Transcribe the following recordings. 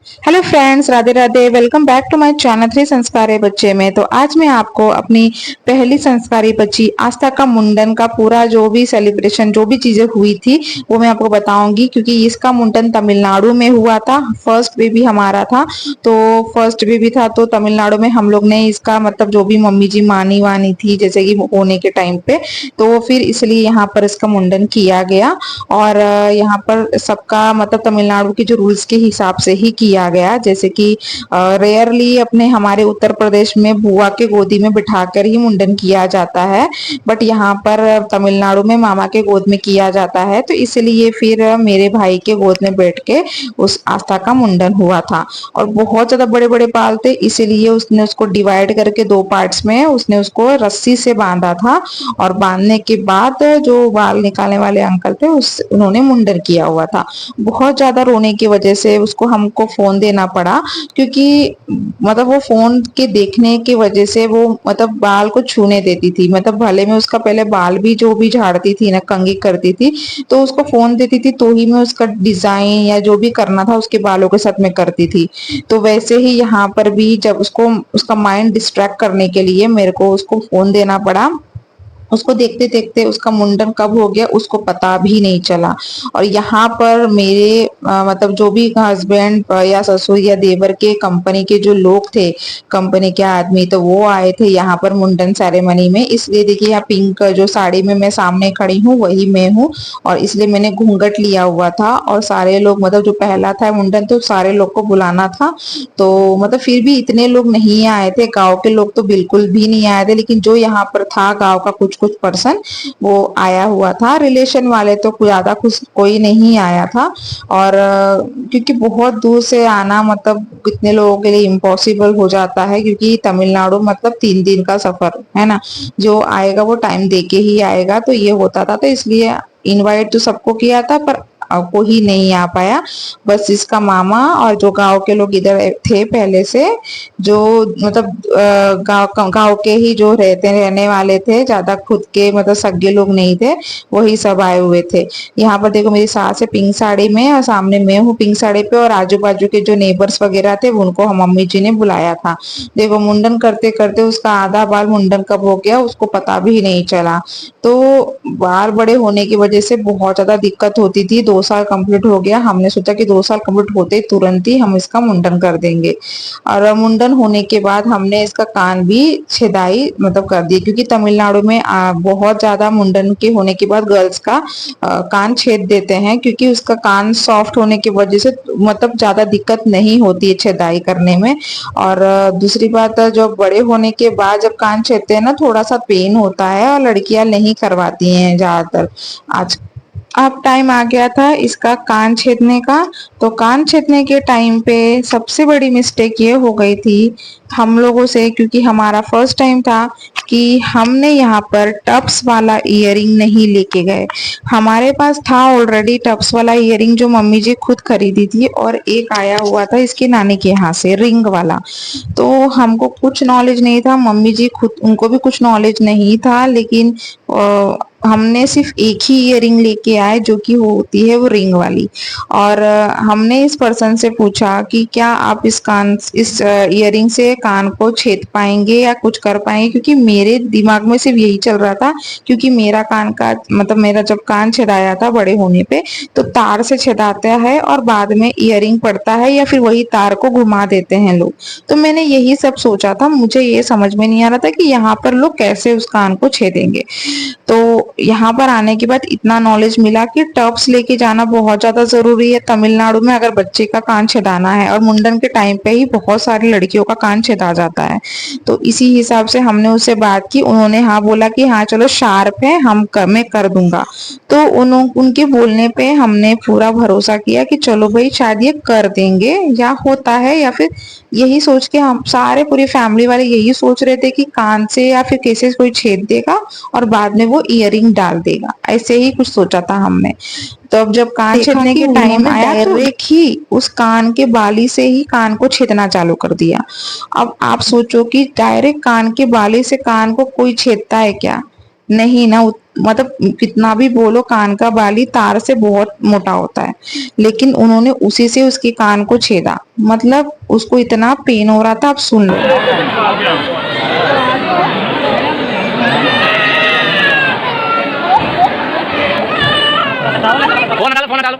Hello friends, Radhe Radhe. Welcome back to my channel three संस्कारी बच्चे में। तो आज मैं आपको अपनी पहली संस्कारी बच्ची आस्था का मुंडन का पूरा जो भी सेलिब्रेशन, जो भी चीजें हुई थी वो मैं आपको बताऊंगी, क्योंकि इसका मुंडन तमिलनाडु में हुआ था। फर्स्ट बेबी हमारा था, तो फर्स्ट बेबी था तो तमिलनाडु में हम लोग ने इसका मतलब जो भी मम्मी जी मानी वानी थी जैसे कि होने के टाइम पे, तो फिर इसलिए यहाँ पर इसका मुंडन किया गया। और यहाँ पर सबका मतलब तमिलनाडु के जो रूल्स के हिसाब से ही किया गया। जैसे कि रेयरली अपने हमारे उत्तर प्रदेश में बुआ के गोदी में बिठाकर ही मुंडन किया जाता है, बट यहाँ पर तमिलनाडु में मामा के गोद में किया जाता है। तो इसलिए फिर मेरे भाई के गोद में बैठ के उस आस्था का मुंडन हुआ था। और बहुत ज्यादा बड़े बड़े बाल थे, इसीलिए उसने उसको डिवाइड करके दो पार्ट्स में उसने उसको रस्सी से बांधा था। और बांधने के बाद जो बाल निकालने वाले अंकल थे उन्होंने मुंडन किया हुआ था। बहुत ज्यादा रोने की वजह से उसको हमको फोन देना पड़ा, क्योंकि मतलब वो फोन के देखने की वजह से वो मतलब बाल को छूने देती थी। मतलब भले में उसका पहले बाल भी जो भी झाड़ती थी ना, कंघी करती थी, तो उसको फोन देती थी तो ही मैं उसका डिजाइन या जो भी करना था उसके बालों के साथ में करती थी। तो वैसे ही यहाँ पर भी जब उसको उसका माइंड डिस्ट्रैक्ट करने के लिए मेरे को उसको फोन देना पड़ा। उसको देखते देखते उसका मुंडन कब हो गया उसको पता भी नहीं चला। और यहाँ पर मेरे मतलब जो भी हस्बैंड या ससुर या देवर के कंपनी के जो लोग थे, कंपनी के आदमी, तो वो आए थे यहाँ पर मुंडन सेरेमनी में। इसलिए देखिए यहाँ पिंक जो साड़ी में मैं सामने खड़ी हूँ वही मैं हूँ, और इसलिए मैंने घूंघट लिया हुआ था। और सारे लोग मतलब जो पहला था मुंडन तो सारे लोग को बुलाना था, तो मतलब फिर भी इतने लोग नहीं आए थे। गांव के लोग तो बिल्कुल भी नहीं आए थे, लेकिन जो यहाँ पर था गांव का कुछ कुछ पर्सन वो आया हुआ था। रिलेशन वाले तो ज्यादा कुछ कोई नहीं आया था। और क्योंकि बहुत दूर से आना मतलब कितने लोगों के लिए इम्पॉसिबल हो जाता है, क्योंकि तमिलनाडु मतलब 3 दिन का सफर है ना। जो आएगा वो टाइम दे के ही आएगा, तो ये होता था। तो इसलिए इनवाइट तो सबको किया था, पर कोई नहीं आ पाया। बस इसका मामा और जो गांव के लोग इधर थे पहले से, जो मतलब गांव के ही जो रहने वाले थे, ज्यादा खुद के मतलब सगे लोग नहीं थे, वही सब आए हुए थे। यहाँ पर देखो मेरी सास है पिंक साड़ी में और सामने मैं हूँ पिंक साड़ी पे, और आजू बाजू के जो नेबर्स वगैरह थे उनको हम मम्मी जी ने बुलाया था। देखो मुंडन करते करते उसका आधा बाल मुंडन कब हो गया उसको पता भी नहीं चला। तो बाल बड़े होने की वजह से बहुत ज्यादा दिक्कत होती थी। 2 साल कंप्लीट हो गया, हमने सोचा कि 2 साल कंप्लीट होते ही तुरंत ही हम इसका मुंडन कर देंगे। और मुंडन होने के बाद हमने इसका कान भी छेदाई मतलब कर दी, क्योंकि तमिलनाडु में बहुत ज्यादा मुंडन के होने के बाद गर्ल्स का कान छेद देते हैं, क्योंकि उसका कान सॉफ्ट होने की वजह से मतलब ज्यादा दिक्कत नहीं होती है छेदाई करने में। और दूसरी बात, जब बड़े होने के बाद जब कान छेदते हैं ना थोड़ा सा पेन होता है, और लड़कियां नहीं करवाती हैं ज्यादातर। आज अब टाइम आ गया था इसका कान छेदने का। तो कान छेदने के टाइम पे सबसे बड़ी मिस्टेक ये हो गई थी हम लोगों से, क्योंकि हमारा फर्स्ट टाइम था कि हमने यहाँ पर टप्स वाला इयररिंग नहीं लेके गए। हमारे पास था ऑलरेडी टप्स वाला इयररिंग जो मम्मी जी खुद खरीदी थी, और एक आया हुआ था इसके नानी के यहाँ से रिंग वाला। तो हमको कुछ नॉलेज नहीं था, मम्मी जी खुद उनको भी कुछ नॉलेज नहीं था, लेकिन हमने सिर्फ एक ही इयररिंग लेके आए जो कि होती है वो रिंग वाली। और हमने इस पर्सन से पूछा कि क्या आप इस इयररिंग से कान को छेद पाएंगे या कुछ कर पाएंगे, क्योंकि मेरे दिमाग में सिर्फ यही चल रहा था। क्योंकि मेरा कान का मतलब मेरा जब कान छेदाया था बड़े होने पे, तो तार से छेदाता है और बाद में इयररिंग पड़ता है, या फिर वही तार को घुमा देते हैं लोग। तो मैंने यही सब सोचा था, मुझे ये समझ में नहीं आ रहा था कि यहाँ पर लोग कैसे उस कान को छेदेंगे। तो यहाँ पर आने के बाद इतना नॉलेज मिला कि टब्स लेके जाना बहुत ज्यादा जरूरी है तमिलनाडु में अगर बच्चे का कान छेदाना है। और मुंडन के टाइम पे ही बहुत सारी लड़कियों का कान छेदा जाता है। तो इसी हिसाब से हमने उससे बात की, उन्होंने हाँ बोला कि हाँ चलो शार्प है, मैं कर दूंगा। तो उनके बोलने पे हमने पूरा भरोसा किया कि चलो भाई शायद ये कर देंगे, या होता है, या फिर यही सोच के हम सारे पूरी फैमिली वाले यही सोच रहे थे कि कान से या फिर कैसे कोई छेद देगा और बाद में वो इयररिंग डाल देगा, ऐसे ही कुछ सोचा था हमने। तो अब जब कान छेदने के टाइम आया तो डायरेक्ट ही उस कान के बाली से ही कान को छेदना चालू कर दिया। अब आप सोचो कि डायरेक्ट कान के बाली से कान को कोई छेदता है क्या? नहीं ना। मतलब कितना भी बोलो कान का बाली तार से बहुत मोटा होता है, लेकिन उन्होंने उसी से उसके कान को छेदा। मतलब उसको इतना पेन हो रहा था, आप सुन लो। फोन हटा लो, फोन हटा लो।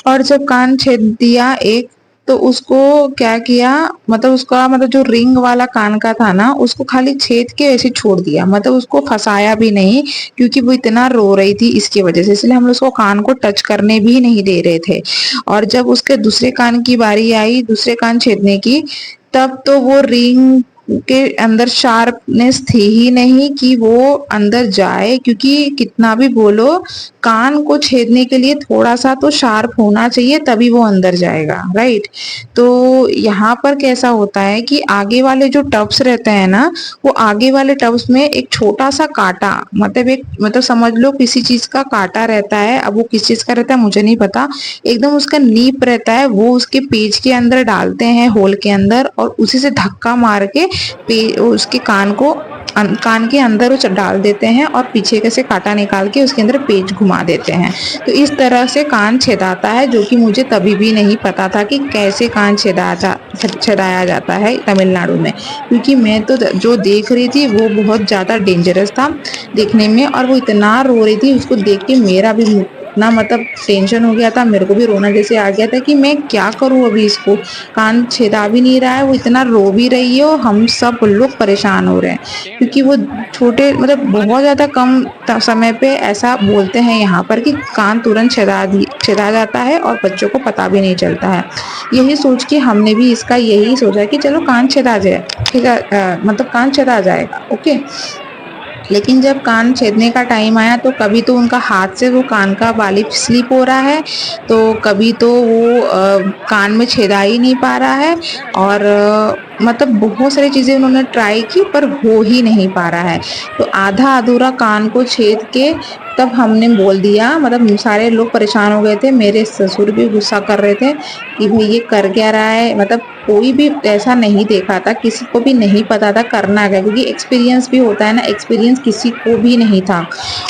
और जब कान छेद दिया एक, तो उसको क्या किया, मतलब उसका मतलब जो रिंग वाला कान का था ना, उसको खाली छेद के ऐसे छोड़ दिया, मतलब उसको फंसाया भी नहीं, क्योंकि वो इतना रो रही थी इसकी वजह से, इसलिए हम लोग उसको कान को टच करने भी नहीं दे रहे थे। और जब उसके दूसरे कान की बारी आई, दूसरे कान छेदने की, तब तो वो रिंग के अंदर शार्पनेस थी ही नहीं कि वो अंदर जाए, क्योंकि कितना भी बोलो कान को छेदने के लिए थोड़ा सा तो शार्प होना चाहिए, तभी वो अंदर जाएगा, राइट। तो यहाँ पर कैसा होता है कि आगे वाले जो टब्स रहते हैं ना, वो आगे वाले टब्स में एक छोटा सा कांटा, मतलब एक, मतलब समझ लो किसी चीज का कांटा रहता है, अब वो किस चीज का रहता है मुझे नहीं पता, एकदम उसका नीप रहता है, वो उसके पेज के अंदर डालते हैं, होल के अंदर, और उसी से धक्का मार के उसके कान को कान के अंदर वो डाल देते हैं, और पीछे के से कांटा निकाल के उसके अंदर पेच घुमा देते हैं। तो इस तरह से कान छेदाता है, जो कि मुझे तभी भी नहीं पता था कि कैसे कान छेदाया जाता है तमिलनाडु में, क्योंकि मैं तो जो देख रही थी वो बहुत ज्यादा डेंजरस था देखने में, और वो इतना रो रही थी, उसको देख के मेरा भी इतना मतलब टेंशन हो गया था, मेरे को भी रोना जैसे आ गया था कि मैं क्या करूं अभी इसको, कान छेदा भी नहीं रहा है, वो इतना रो भी रही है, और हम सब लोग परेशान हो रहे हैं, क्योंकि वो छोटे मतलब बहुत ज्यादा कम समय पे ऐसा बोलते हैं यहाँ पर कि कान तुरंत छेदा जाता है और बच्चों को पता भी नहीं चलता है। यही सोच के हमने भी इसका यही सोचा कि चलो कान छेदा जाए, ठीक है, मतलब कान छेदा जाएगा, ओके। लेकिन जब कान छेदने का टाइम आया, तो कभी तो उनका हाथ से वो कान का बाली स्लिप हो रहा है, तो कभी तो वो कान में छेदा ही नहीं पा रहा है, और मतलब बहुत सारी चीजें उन्होंने ट्राई की पर हो ही नहीं पा रहा है। तो आधा अधूरा कान को छेद के तब हमने बोल दिया, मतलब सारे लोग परेशान हो गए थे, मेरे ससुर भी गुस्सा कर रहे थे कि भाई ये कर क्या रहा है, मतलब कोई भी ऐसा नहीं देखा था, किसी को भी नहीं पता था करना क्या, क्योंकि एक्सपीरियंस भी होता है ना, एक्सपीरियंस किसी को भी नहीं था,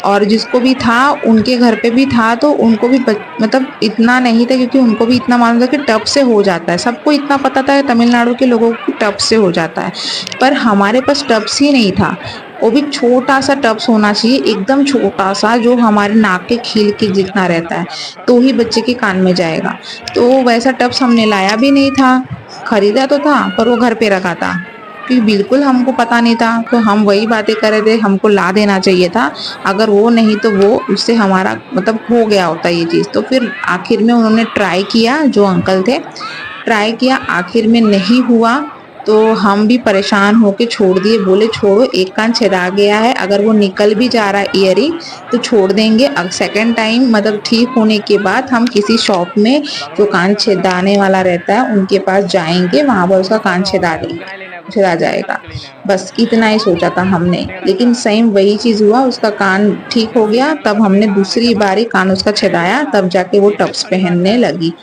और जिसको भी था उनके घर पे भी था, तो उनको भी मतलब इतना नहीं था, क्योंकि उनको भी इतना मालूम था कि टब से हो जाता है, सबको इतना पता था तमिलनाडु के लोगों को टब से हो जाता है, पर हमारे पास टब्स ही नहीं था, वो भी छोटा सा टब्स होना चाहिए, एकदम छोटा सा, जो हमारे नाक के खील के जितना रहता है, तो ही बच्चे के कान में जाएगा। तो वैसा टब्स हमने लाया भी नहीं था, खरीदा तो था पर वो घर पे रखा था, क्योंकि बिल्कुल हमको पता नहीं था, तो हम वही बातें कर रहे थे, हमको ला देना चाहिए था, अगर वो नहीं तो वो उससे हमारा मतलब हो गया होता ये चीज। तो फिर आखिर में उन्होंने ट्राई किया, जो अंकल थे, ट्राई किया, आखिर में नहीं हुआ, तो हम भी परेशान होके छोड़ दिए, बोले छोड़ो, एक कान छेदा गया है, अगर वो निकल भी जा रहा है ईयरिंग तो छोड़ देंगे, अब सेकेंड टाइम मतलब ठीक होने के बाद हम किसी शॉप में जो कान छेदाने वाला रहता है उनके पास जाएंगे, वहां पर उसका कान छेदा जाएगा। बस इतना ही सोचा था हमने, लेकिन सेम वही चीज हुआ, उसका कान ठीक हो गया, तब हमने दूसरी बारी कान उसका छेदाया, तब जाके वो टप्स पहनने लगी,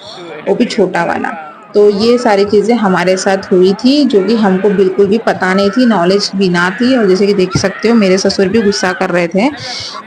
वो भी छोटा वाला। तो ये सारी चीजें हमारे साथ हुई थी, जो कि हमको बिल्कुल भी पता नहीं थी, नॉलेज भी ना थी, और जैसे कि देख सकते हो मेरे ससुर भी गुस्सा कर रहे थे,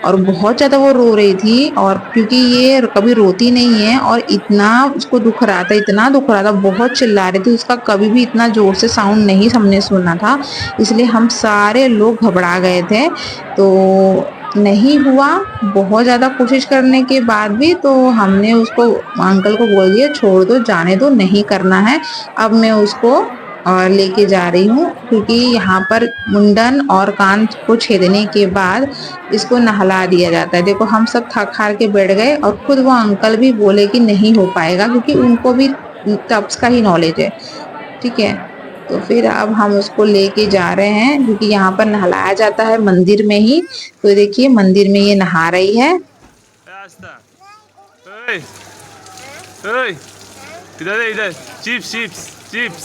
और बहुत ज्यादा वो रो रही थी, और क्योंकि ये कभी रोती नहीं है, और इतना उसको दुख रहा था, इतना दुख रहा था, बहुत चिल्ला रही थी, उसका कभी भी इतना जोर से साउंड नहीं हमने सुना था, इसलिए हम सारे लोग घबरा गए थे। तो नहीं हुआ, बहुत ज्यादा कोशिश करने के बाद भी, तो हमने उसको अंकल को बोल दिया छोड़ दो, जाने दो, नहीं करना है। अब मैं उसको लेके जा रही हूँ, क्योंकि यहाँ पर मुंडन और कान को छेदने के बाद इसको नहला दिया जाता है। देखो हम सब थक हार के बैठ गए, और खुद वो अंकल भी बोले कि नहीं हो पाएगा, क्योंकि उनको भी टब्स का ही नॉलेज है, ठीक है। तो फिर अब हम उसको लेके जा रहे हैं, क्योंकि यहाँ पर नहलाया जाता है मंदिर में ही। तो देखिए मंदिर में ये नहा रही है। ओए ओए, इधर इधर, चिप्स चिप्स चिप्स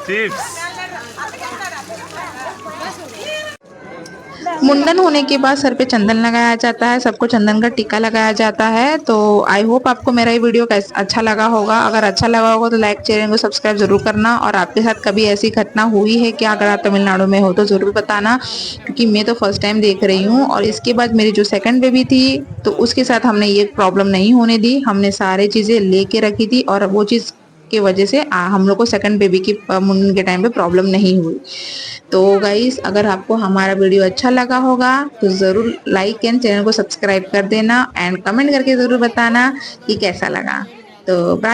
चिप्स। मुंडन होने के बाद सर पे चंदन लगाया जाता है, सबको चंदन का टीका लगाया जाता है। तो आई होप आपको मेरा ये वीडियो अच्छा लगा होगा। अगर अच्छा लगा होगा तो लाइक, चैनल को सब्सक्राइब जरूर करना। और आपके साथ कभी ऐसी घटना हुई है क्या? अगर आप तमिलनाडु में हो तो जरूर बताना, क्योंकि मैं तो फर्स्ट टाइम देख रही हूँ। और इसके बाद मेरी जो सेकंड बेबी थी तो उसके साथ हमने ये प्रॉब्लम नहीं होने दी, हमने सारी चीजें लेके रखी थी और वो चीज की वजह से हम लोग को सेकंड बेबी की मुंडन के टाइम पे प्रॉब्लम नहीं हुई। तो गाइस, अगर आपको हमारा वीडियो अच्छा लगा होगा तो जरूर लाइक एंड चैनल को सब्सक्राइब कर देना एंड कमेंट करके जरूर बताना कि कैसा लगा। तो